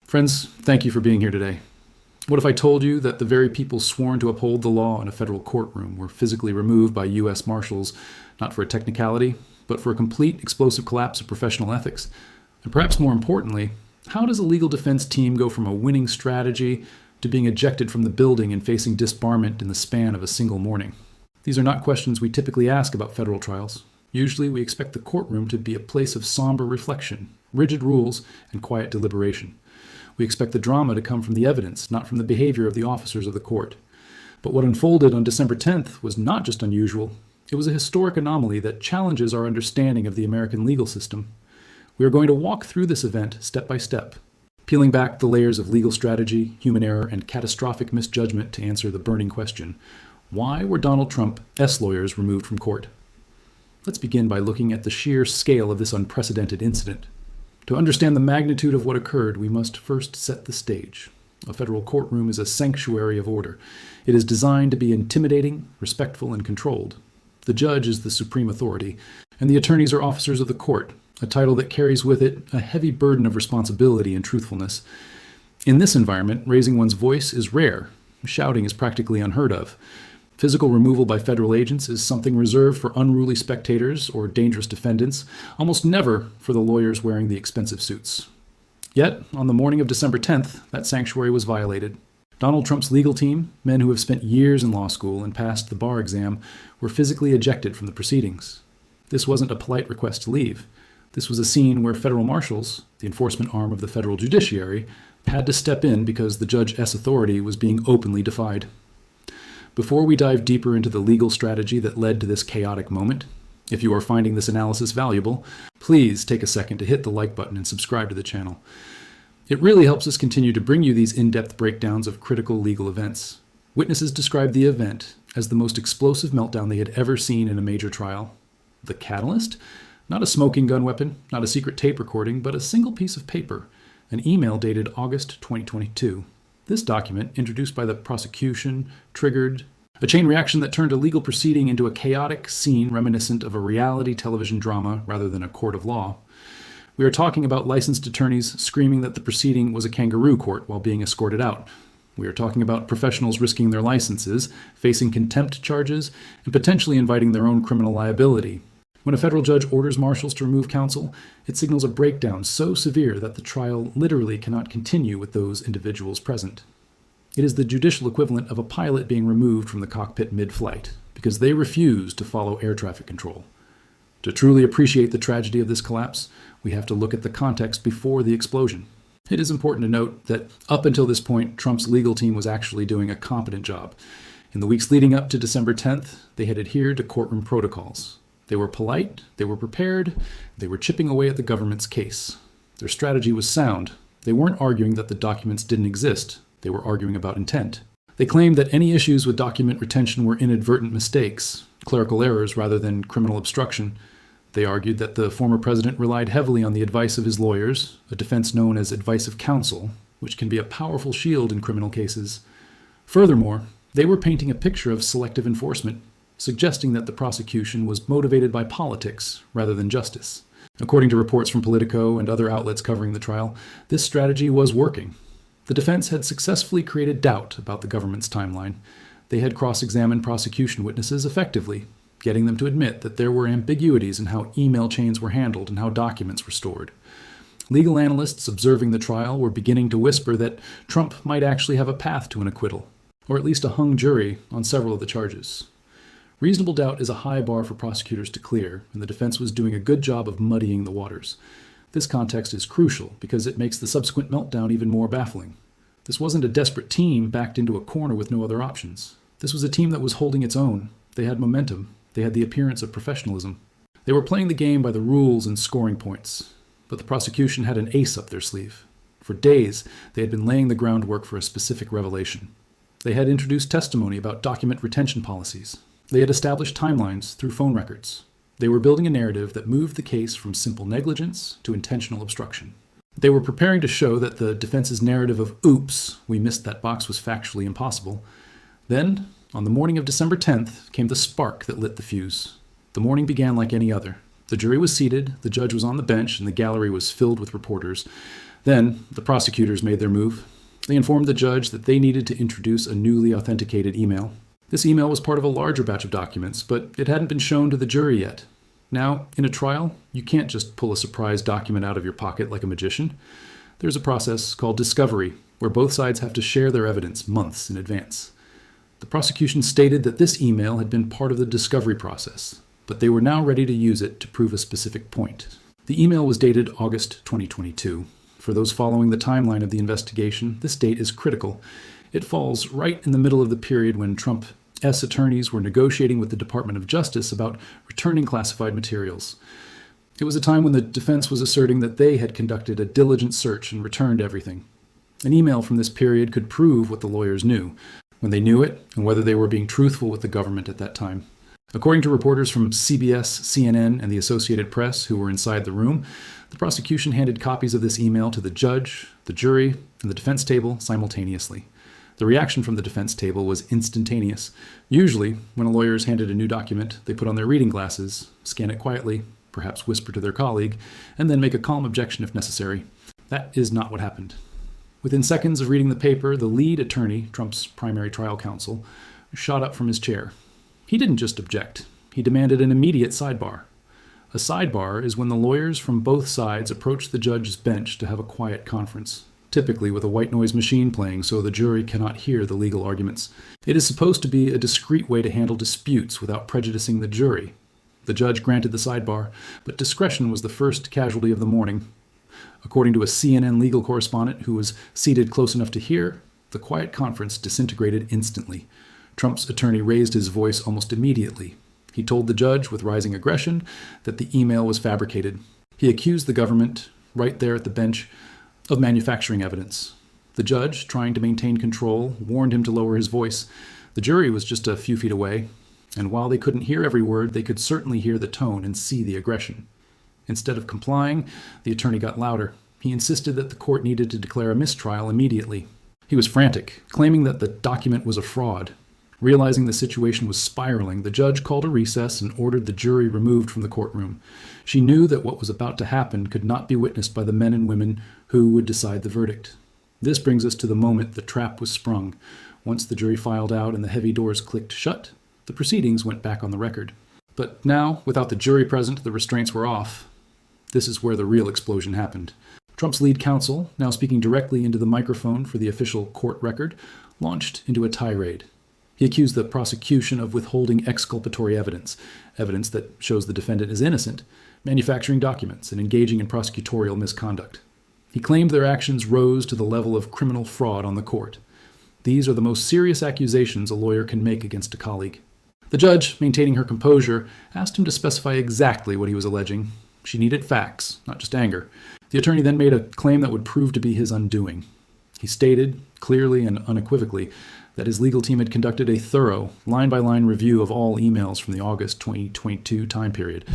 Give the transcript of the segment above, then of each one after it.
Friends, thank you for being here today. What if I told you that the very people sworn to uphold the law in a federal courtroom were physically removed by U.S. Marshals, not for a technicality, but for a complete explosive collapse of professional ethics? And perhaps more importantly, how does a legal defense team go from a winning strategy to being ejected from the building and facing disbarment in the span of a single morning? These are not questions we typically ask about federal trials. Usually we expect the courtroom to be a place of somber reflection, rigid rules, and quiet deliberation. We expect the drama to come from the evidence, not from the behavior of the officers of the court. But what unfolded on December 10th was not just unusual. It was a historic anomaly that challenges our understanding of the American legal system. We are going to walk through this event step by step, peeling back the layers of legal strategy, human error, and catastrophic misjudgment to answer the burning question: why were Donald Trump's lawyers removed from court? Let's begin by looking at the sheer scale of this unprecedented incident. To understand the magnitude of what occurred, we must first set the stage. A federal courtroom is a sanctuary of order. It is designed to be intimidating, respectful, and controlled. The judge is the supreme authority, and the attorneys are officers of the court, a title that carries with it a heavy burden of responsibility and truthfulness. In this environment, raising one's voice is rare. Shouting is practically unheard of. Physical removal by federal agents is something reserved for unruly spectators or dangerous defendants, almost never for the lawyers wearing the expensive suits. Yet, on the morning of December 10th, that sanctuary was violated. Donald Trump's legal team, men who have spent years in law school and passed the bar exam, were physically ejected from the proceedings. This wasn't a polite request to leave. This was a scene where federal marshals, the enforcement arm of the federal judiciary, had to step in because the Judge authority was being openly defied. Before we dive deeper into the legal strategy that led to this chaotic moment, if you are finding this analysis valuable, please take a second to hit the like button and subscribe to the channel. It really helps us continue to bring you these in-depth breakdowns of critical legal events. Witnesses described the event as the most explosive meltdown they had ever seen in a major trial. The catalyst? Not a smoking gun weapon, not a secret tape recording, but a single piece of paper, an email dated August 2022. This document, introduced by the prosecution, triggered a chain reaction that turned a legal proceeding into a chaotic scene reminiscent of a reality television drama rather than a court of law. We are talking about licensed attorneys screaming that the proceeding was a kangaroo court while being escorted out. We are talking about professionals risking their licenses, facing contempt charges, and potentially inviting their own criminal liability. When a federal judge orders marshals to remove counsel, it signals a breakdown so severe that the trial literally cannot continue with those individuals present. It is the judicial equivalent of a pilot being removed from the cockpit mid-flight because they refuse to follow air traffic control. To truly appreciate the tragedy of this collapse, we have to look at the context before the explosion. It is important to note that up until this point, Trump's legal team was actually doing a competent job. In the weeks leading up to December 10th, they had adhered to courtroom protocols. They were polite, they were prepared, they were chipping away at the government's case. Their strategy was sound. They weren't arguing that the documents didn't exist. They were arguing about intent. They claimed that any issues with document retention were inadvertent mistakes, clerical errors rather than criminal obstruction. They argued that the former president relied heavily on the advice of his lawyers, a defense known as advice of counsel, which can be a powerful shield in criminal cases. Furthermore, they were painting a picture of selective enforcement, suggesting that the prosecution was motivated by politics rather than justice. According to reports from Politico and other outlets covering the trial, this strategy was working. The defense had successfully created doubt about the government's timeline. They had cross-examined prosecution witnesses effectively, getting them to admit that there were ambiguities in how email chains were handled and how documents were stored. Legal analysts observing the trial were beginning to whisper that Trump might actually have a path to an acquittal, or at least a hung jury on several of the charges. Reasonable doubt is a high bar for prosecutors to clear, and the defense was doing a good job of muddying the waters. This context is crucial because it makes the subsequent meltdown even more baffling. This wasn't a desperate team backed into a corner with no other options. This was a team that was holding its own. They had momentum. They had the appearance of professionalism. They were playing the game by the rules and scoring points. But the prosecution had an ace up their sleeve. For days, they had been laying the groundwork for a specific revelation. They had introduced testimony about document retention policies. They had established timelines through phone records. They were building a narrative that moved the case from simple negligence to intentional obstruction. They were preparing to show that the defense's narrative of "oops, we missed that box" was factually impossible. Then, on the morning of December 10th, came the spark that lit the fuse. The morning began like any other. The jury was seated, the judge was on the bench, and the gallery was filled with reporters. Then, the prosecutors made their move. They informed the judge that they needed to introduce a newly authenticated email. This email was part of a larger batch of documents, but it hadn't been shown to the jury yet. Now, in a trial, you can't just pull a surprise document out of your pocket like a magician. There's a process called discovery, where both sides have to share their evidence months in advance. The prosecution stated that this email had been part of the discovery process, but they were now ready to use it to prove a specific point. The email was dated August 2022. For those following the timeline of the investigation, this date is critical. It falls right in the middle of the period when Trump's attorneys were negotiating with the Department of Justice about returning classified materials. It was a time when the defense was asserting that they had conducted a diligent search and returned everything. An email from this period could prove what the lawyers knew, when they knew it, and whether they were being truthful with the government at that time. According to reporters from CBS, CNN, and the Associated Press who were inside the room, the prosecution handed copies of this email to the judge, the jury, and the defense table simultaneously. The reaction from the defense table was instantaneous. Usually, when a lawyer is handed a new document, they put on their reading glasses, scan it quietly, perhaps whisper to their colleague, and then make a calm objection if necessary. That is not what happened. Within seconds of reading the paper, the lead attorney, Trump's primary trial counsel, shot up from his chair. He didn't just object. He demanded an immediate sidebar. A sidebar is when the lawyers from both sides approach the judge's bench to have a quiet conference, typically with a white noise machine playing so the jury cannot hear the legal arguments. It is supposed to be a discreet way to handle disputes without prejudicing the jury. The judge granted the sidebar, but discretion was the first casualty of the morning. According to a CNN legal correspondent who was seated close enough to hear, the quiet conference disintegrated instantly. Trump's attorney raised his voice almost immediately. He told the judge, with rising aggression, that the email was fabricated. He accused the government, right there at the bench, of manufacturing evidence. The judge, trying to maintain control, warned him to lower his voice. The jury was just a few feet away, and while they couldn't hear every word, they could certainly hear the tone and see the aggression. Instead of complying, the attorney got louder. He insisted that the court needed to declare a mistrial immediately. He was frantic, claiming that the document was a fraud. Realizing the situation was spiraling, the judge called a recess and ordered the jury removed from the courtroom. She knew that what was about to happen could not be witnessed by the men and women who would decide the verdict. This brings us to the moment the trap was sprung. Once the jury filed out and the heavy doors clicked shut, the proceedings went back on the record. But now, without the jury present, the restraints were off. This is where the real explosion happened. Trump's lead counsel, now speaking directly into the microphone for the official court record, launched into a tirade. He accused the prosecution of withholding exculpatory evidence, evidence that shows the defendant is innocent, manufacturing documents, and engaging in prosecutorial misconduct. He claimed their actions rose to the level of criminal fraud on the court. These are the most serious accusations a lawyer can make against a colleague. The judge, maintaining her composure, asked him to specify exactly what he was alleging. She needed facts, not just anger. The attorney then made a claim that would prove to be his undoing. He stated, clearly and unequivocally, that his legal team had conducted a thorough, line-by-line review of all emails from the August 2022 time period.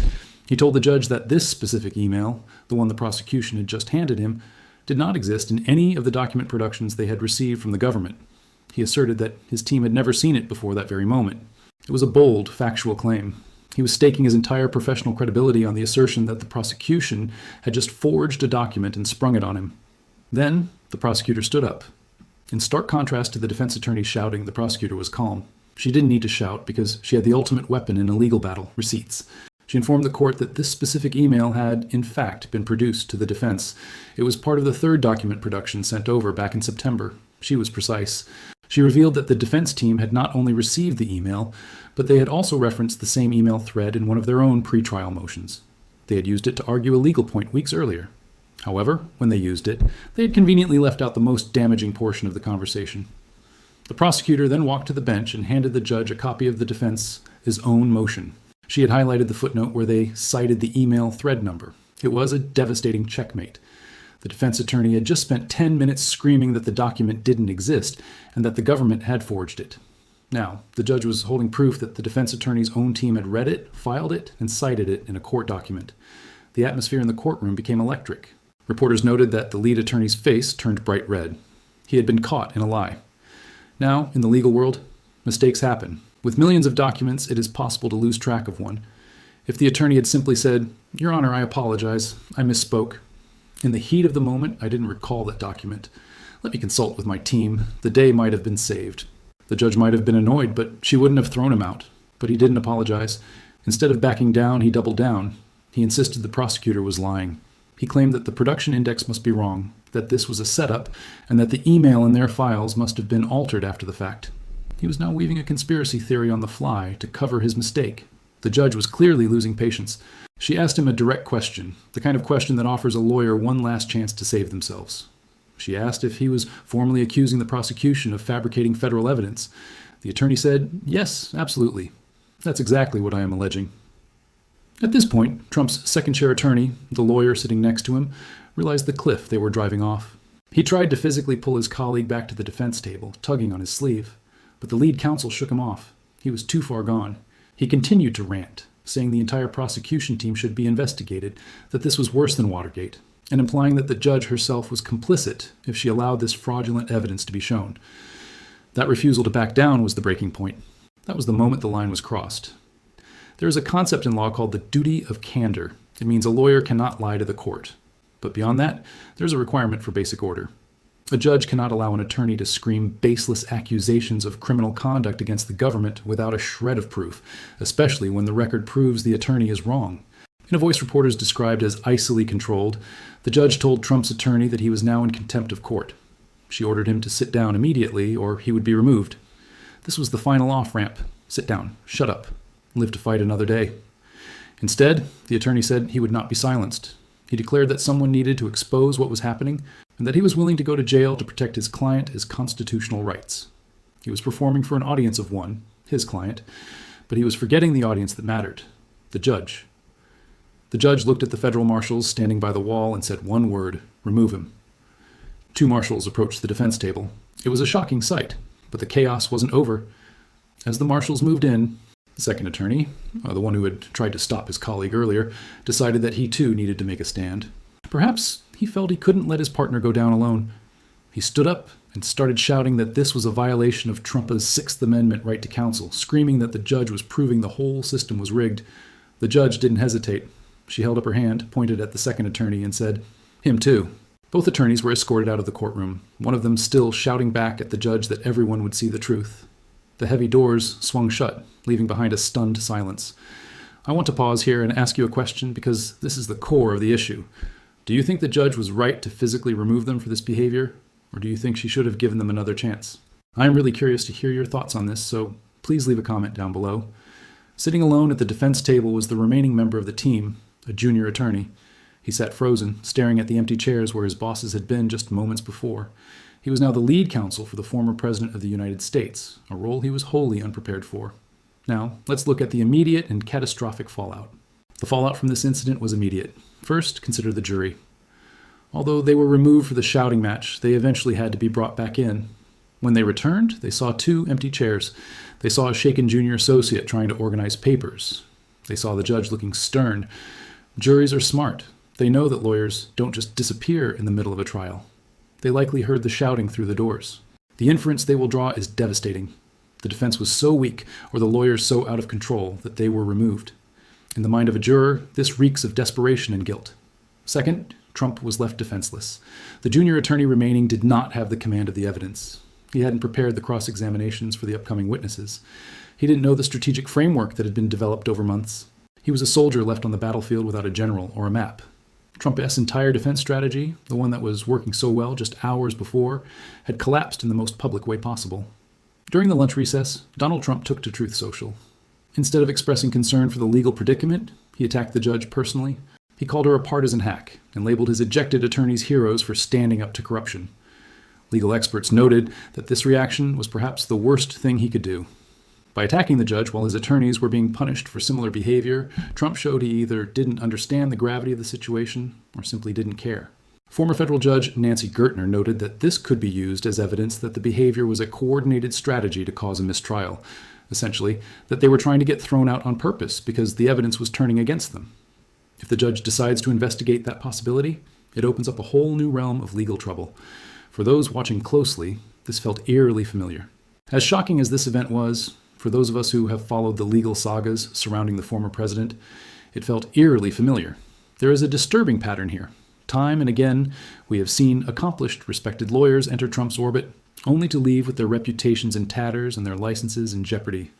He told the judge that this specific email, the one the prosecution had just handed him, did not exist in any of the document productions they had received from the government. He asserted that his team had never seen it before that very moment. It was a bold, factual claim. He was staking his entire professional credibility on the assertion that the prosecution had just forged a document and sprung it on him. Then, the prosecutor stood up. In stark contrast to the defense attorney shouting, the prosecutor was calm. She didn't need to shout because she had the ultimate weapon in a legal battle, receipts. She informed the court that this specific email had, in fact, been produced to the defense. It was part of the third document production sent over back in September. She was precise. She revealed that the defense team had not only received the email, but they had also referenced the same email thread in one of their own pretrial motions. They had used it to argue a legal point weeks earlier. However, when they used it, they had conveniently left out the most damaging portion of the conversation. The prosecutor then walked to the bench and handed the judge a copy of the defense's own motion. She had highlighted the footnote where they cited the email thread number. It was a devastating checkmate. The defense attorney had just spent 10 minutes screaming that the document didn't exist and that the government had forged it. Now, the judge was holding proof that the defense attorney's own team had read it, filed it, and cited it in a court document. The atmosphere in the courtroom became electric. Reporters noted that the lead attorney's face turned bright red. He had been caught in a lie. Now, in the legal world, mistakes happen. With millions of documents, it is possible to lose track of one. If the attorney had simply said, "Your Honor, I apologize. I misspoke," In the heat of the moment, I didn't recall that document. Let me consult with my team. The day might have been saved. The judge might have been annoyed, but she wouldn't have thrown him out. But he didn't apologize. Instead of backing down, he doubled down. He insisted the prosecutor was lying. He claimed that the production index must be wrong, that this was a setup, and that the email in their files must have been altered after the fact. He was now weaving a conspiracy theory on the fly to cover his mistake. The judge was clearly losing patience. She asked him a direct question, the kind of question that offers a lawyer one last chance to save themselves. She asked if he was formally accusing the prosecution of fabricating federal evidence. The attorney said, "Yes, absolutely. That's exactly what I am alleging." At this point, Trump's second-chair attorney, the lawyer sitting next to him, realized the cliff they were driving off. He tried to physically pull his colleague back to the defense table, tugging on his sleeve, but the lead counsel shook him off. He was too far gone. He continued to rant, saying the entire prosecution team should be investigated, that this was worse than Watergate, and implying that the judge herself was complicit if she allowed this fraudulent evidence to be shown. That refusal to back down was the breaking point. That was the moment the line was crossed. There is a concept in law called the duty of candor. It means a lawyer cannot lie to the court. But beyond that, there's a requirement for basic order. A judge cannot allow an attorney to scream baseless accusations of criminal conduct against the government without a shred of proof, especially when the record proves the attorney is wrong. In a voice reporters described as icily controlled, the judge told Trump's attorney that he was now in contempt of court. She ordered him to sit down immediately or he would be removed. This was the final off-ramp. Sit down, shut up, live to fight another day. Instead, the attorney said he would not be silenced. He declared that someone needed to expose what was happening and that he was willing to go to jail to protect his client his constitutional rights. He was performing for an audience of one, his client, but he was forgetting the audience that mattered, the judge. The judge looked at the federal marshals standing by the wall and said one word, "Remove him." 2 marshals approached the defense table. It was a shocking sight, but the chaos wasn't over. As the marshals moved in, the second attorney, the one who had tried to stop his colleague earlier, decided that he too needed to make a stand. Perhaps he felt he couldn't let his partner go down alone. He stood up and started shouting that this was a violation of Trump's Sixth Amendment right to counsel, screaming that the judge was proving the whole system was rigged. The judge didn't hesitate. She held up her hand, pointed at the second attorney, and said, "Him too." Both attorneys were escorted out of the courtroom, one of them still shouting back at the judge that everyone would see the truth. The heavy doors swung shut, leaving behind a stunned silence. I want to pause here and ask you a question because this is the core of the issue. Do you think the judge was right to physically remove them for this behavior, or do you think she should have given them another chance? I am really curious to hear your thoughts on this, so please leave a comment down below. Sitting alone at the defense table was the remaining member of the team, a junior attorney. He sat frozen, staring at the empty chairs where his bosses had been just moments before. He was now the lead counsel for the former President of the United States, a role he was wholly unprepared for. Now, let's look at the immediate and catastrophic fallout. The fallout from this incident was immediate. First, consider the jury. Although they were removed for the shouting match, they eventually had to be brought back in. When they returned, they saw 2 empty chairs. They saw a shaken junior associate trying to organize papers. They saw the judge looking stern. Juries are smart. They know that lawyers don't just disappear in the middle of a trial. They likely heard the shouting through the doors. The inference they will draw is devastating. The defense was so weak, or the lawyers so out of control, that they were removed. In the mind of a juror, this reeks of desperation and guilt. Second, Trump was left defenseless. The junior attorney remaining did not have the command of the evidence. He hadn't prepared the cross-examinations for the upcoming witnesses. He didn't know the strategic framework that had been developed over months. He was a soldier left on the battlefield without a general or a map. Trump's entire defense strategy, the one that was working so well just hours before, had collapsed in the most public way possible. During the lunch recess, Donald Trump took to Truth Social. Instead of expressing concern for the legal predicament, he attacked the judge personally. He called her a partisan hack and labeled his ejected attorneys heroes for standing up to corruption. Legal experts noted that this reaction was perhaps the worst thing he could do. By attacking the judge while his attorneys were being punished for similar behavior, Trump showed he either didn't understand the gravity of the situation or simply didn't care. Former federal judge Nancy Gertner noted that this could be used as evidence that the behavior was a coordinated strategy to cause a mistrial. Essentially, that they were trying to get thrown out on purpose because the evidence was turning against them. If the judge decides to investigate that possibility, it opens up a whole new realm of legal trouble. For those watching closely, this felt eerily familiar. As shocking as this event was, for those of us who have followed the legal sagas surrounding the former president, it felt eerily familiar. There is a disturbing pattern here. Time and again, we have seen accomplished, respected lawyers enter Trump's orbit, only to leave with their reputations in tatters and their licenses in jeopardy.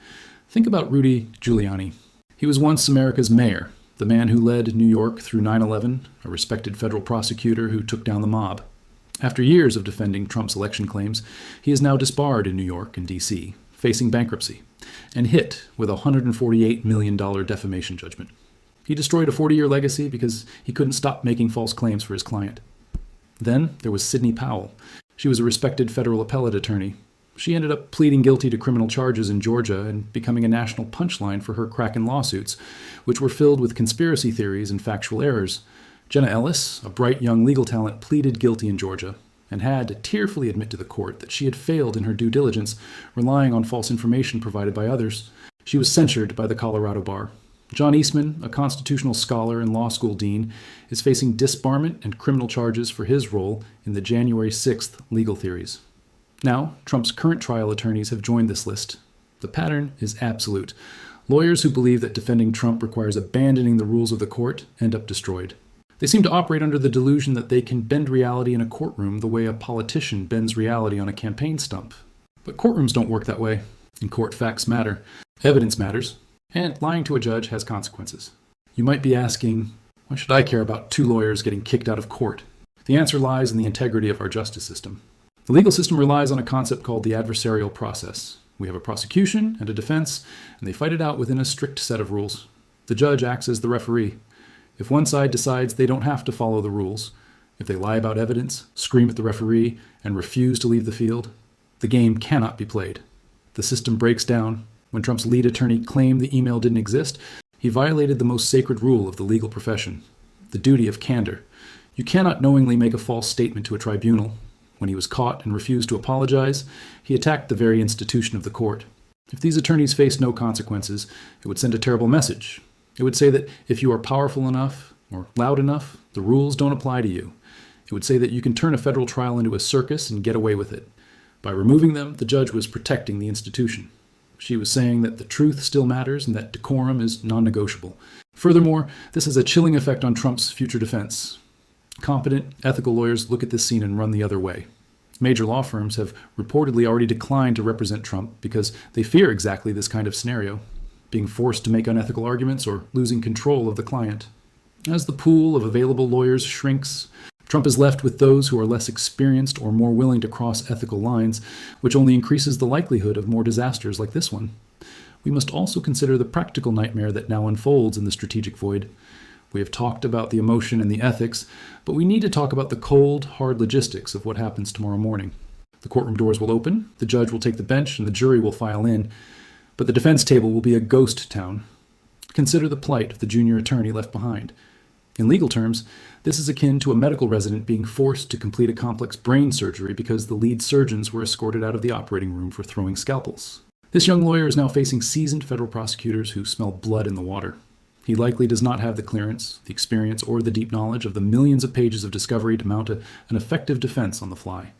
Think about Rudy Giuliani. He was once America's mayor, the man who led New York through 9/11, a respected federal prosecutor who took down the mob. After years of defending Trump's election claims, he is now disbarred in New York and D.C., facing bankruptcy, and hit with a $148 million defamation judgment. He destroyed a 40-year legacy because he couldn't stop making false claims for his client. Then there was Sidney Powell. She was a respected federal appellate attorney. She ended up pleading guilty to criminal charges in Georgia and becoming a national punchline for her Kraken lawsuits, which were filled with conspiracy theories and factual errors. Jenna Ellis, a bright young legal talent, pleaded guilty in Georgia and had to tearfully admit to the court that she had failed in her due diligence, relying on false information provided by others. She was censured by the Colorado bar. John Eastman, a constitutional scholar and law school dean, is facing disbarment and criminal charges for his role in the January 6th legal theories. Now, Trump's current trial attorneys have joined this list. The pattern is absolute. Lawyers who believe that defending Trump requires abandoning the rules of the court end up destroyed. They seem to operate under the delusion that they can bend reality in a courtroom the way a politician bends reality on a campaign stump. But courtrooms don't work that way. In court, facts matter. Evidence matters. And lying to a judge has consequences. You might be asking, why should I care about two lawyers getting kicked out of court? The answer lies in the integrity of our justice system. The legal system relies on a concept called the adversarial process. We have a prosecution and a defense, and they fight it out within a strict set of rules. The judge acts as the referee. If one side decides they don't have to follow the rules, if they lie about evidence, scream at the referee, and refuse to leave the field, the game cannot be played. The system breaks down. When Trump's lead attorney claimed the email didn't exist, he violated the most sacred rule of the legal profession, the duty of candor. You cannot knowingly make a false statement to a tribunal. When he was caught and refused to apologize, he attacked the very institution of the court. If these attorneys faced no consequences, it would send a terrible message. It would say that if you are powerful enough or loud enough, the rules don't apply to you. It would say that you can turn a federal trial into a circus and get away with it. By removing them, the judge was protecting the institution. She was saying that the truth still matters and that decorum is non-negotiable. Furthermore, this has a chilling effect on Trump's future defense. Competent, ethical lawyers look at this scene and run the other way. Major law firms have reportedly already declined to represent Trump because they fear exactly this kind of scenario, being forced to make unethical arguments or losing control of the client. As the pool of available lawyers shrinks, Trump is left with those who are less experienced or more willing to cross ethical lines, which only increases the likelihood of more disasters like this one. We must also consider the practical nightmare that now unfolds in the strategic void. We have talked about the emotion and the ethics, but we need to talk about the cold, hard logistics of what happens tomorrow morning. The courtroom doors will open, the judge will take the bench, and the jury will file in, but the defense table will be a ghost town. Consider the plight of the junior attorney left behind. In legal terms, this is akin to a medical resident being forced to complete a complex brain surgery because the lead surgeons were escorted out of the operating room for throwing scalpels. This young lawyer is now facing seasoned federal prosecutors who smell blood in the water. He likely does not have the clearance, the experience, or the deep knowledge of the millions of pages of discovery to mount an effective defense on the fly.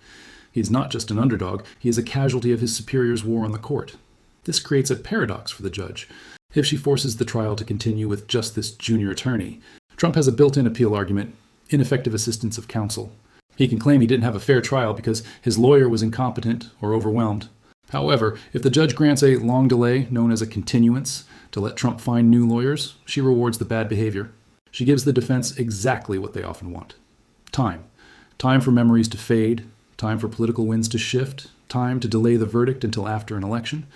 He is not just an underdog, he is a casualty of his superior's war on the court. This creates a paradox for the judge. If she forces the trial to continue with just this junior attorney, Trump has a built-in appeal argument, ineffective assistance of counsel. He can claim he didn't have a fair trial because his lawyer was incompetent or overwhelmed. However, if the judge grants a long delay, known as a continuance, to let Trump find new lawyers, she rewards the bad behavior. She gives the defense exactly what they often want. Time. Time for memories to fade, time for political winds to shift, time to delay the verdict until after an election.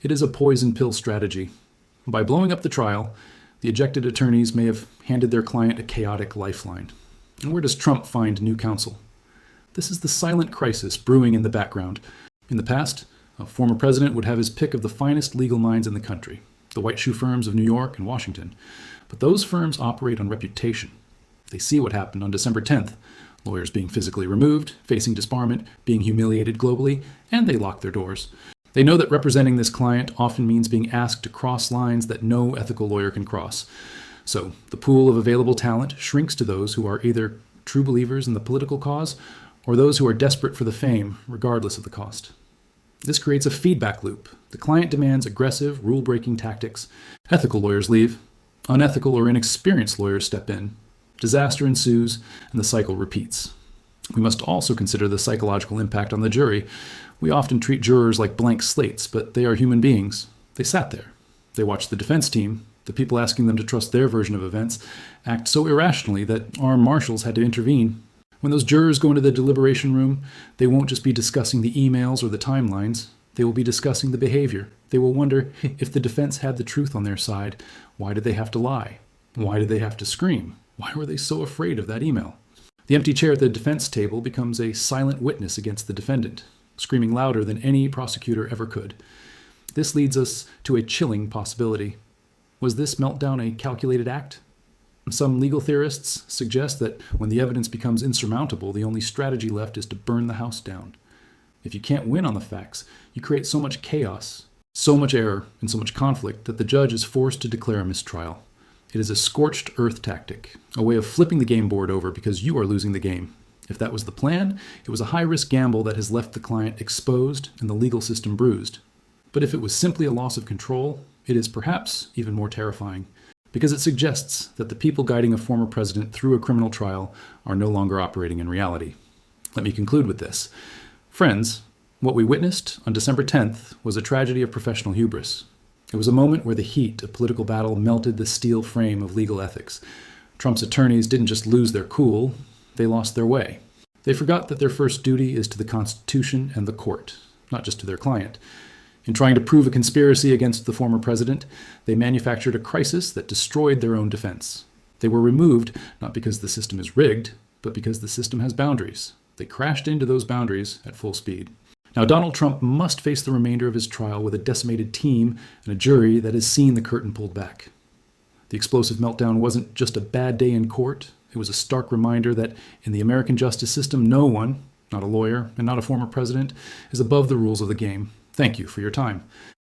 It is a poison pill strategy. By blowing up the trial, the ejected attorneys may have handed their client a chaotic lifeline. And where does Trump find new counsel? This is the silent crisis brewing in the background. In the past, a former president would have his pick of the finest legal minds in the country, the white shoe firms of New York and Washington. But those firms operate on reputation. They see what happened on December 10th, lawyers being physically removed, facing disbarment, being humiliated globally, and they lock their doors. They know that representing this client often means being asked to cross lines that no ethical lawyer can cross. So the pool of available talent shrinks to those who are either true believers in the political cause or those who are desperate for the fame, regardless of the cost. This creates a feedback loop. The client demands aggressive, rule-breaking tactics. Ethical lawyers leave. Unethical or inexperienced lawyers step in. Disaster ensues, and the cycle repeats. We must also consider the psychological impact on the jury. We often treat jurors like blank slates, but they are human beings. They sat there. They watched the defense team, the people asking them to trust their version of events, act so irrationally that armed marshals had to intervene. When those jurors go into the deliberation room, they won't just be discussing the emails or the timelines. They will be discussing the behavior. They will wonder, if the defense had the truth on their side, why did they have to lie? Why did they have to scream? Why were they so afraid of that email? The empty chair at the defense table becomes a silent witness against the defendant, screaming louder than any prosecutor ever could. This leads us to a chilling possibility. Was this meltdown a calculated act? Some legal theorists suggest that when the evidence becomes insurmountable, the only strategy left is to burn the house down. If you can't win on the facts, you create so much chaos, so much error, and so much conflict that the judge is forced to declare a mistrial. It is a scorched earth tactic, a way of flipping the game board over because you are losing the game. If that was the plan, it was a high-risk gamble that has left the client exposed and the legal system bruised. But if it was simply a loss of control, it is perhaps even more terrifying, because it suggests that the people guiding a former president through a criminal trial are no longer operating in reality. Let me conclude with this. Friends, what we witnessed on December 10th was a tragedy of professional hubris. It was a moment where the heat of political battle melted the steel frame of legal ethics. Trump's attorneys didn't just lose their cool, they lost their way. They forgot that their first duty is to the Constitution and the court, not just to their client. In trying to prove a conspiracy against the former president, they manufactured a crisis that destroyed their own defense. They were removed not because the system is rigged, but because the system has boundaries. They crashed into those boundaries at full speed. Now, Donald Trump must face the remainder of his trial with a decimated team and a jury that has seen the curtain pulled back. The explosive meltdown wasn't just a bad day in court. It was a stark reminder that in the American justice system, no one, not a lawyer and not a former president, is above the rules of the game. Thank you for your time.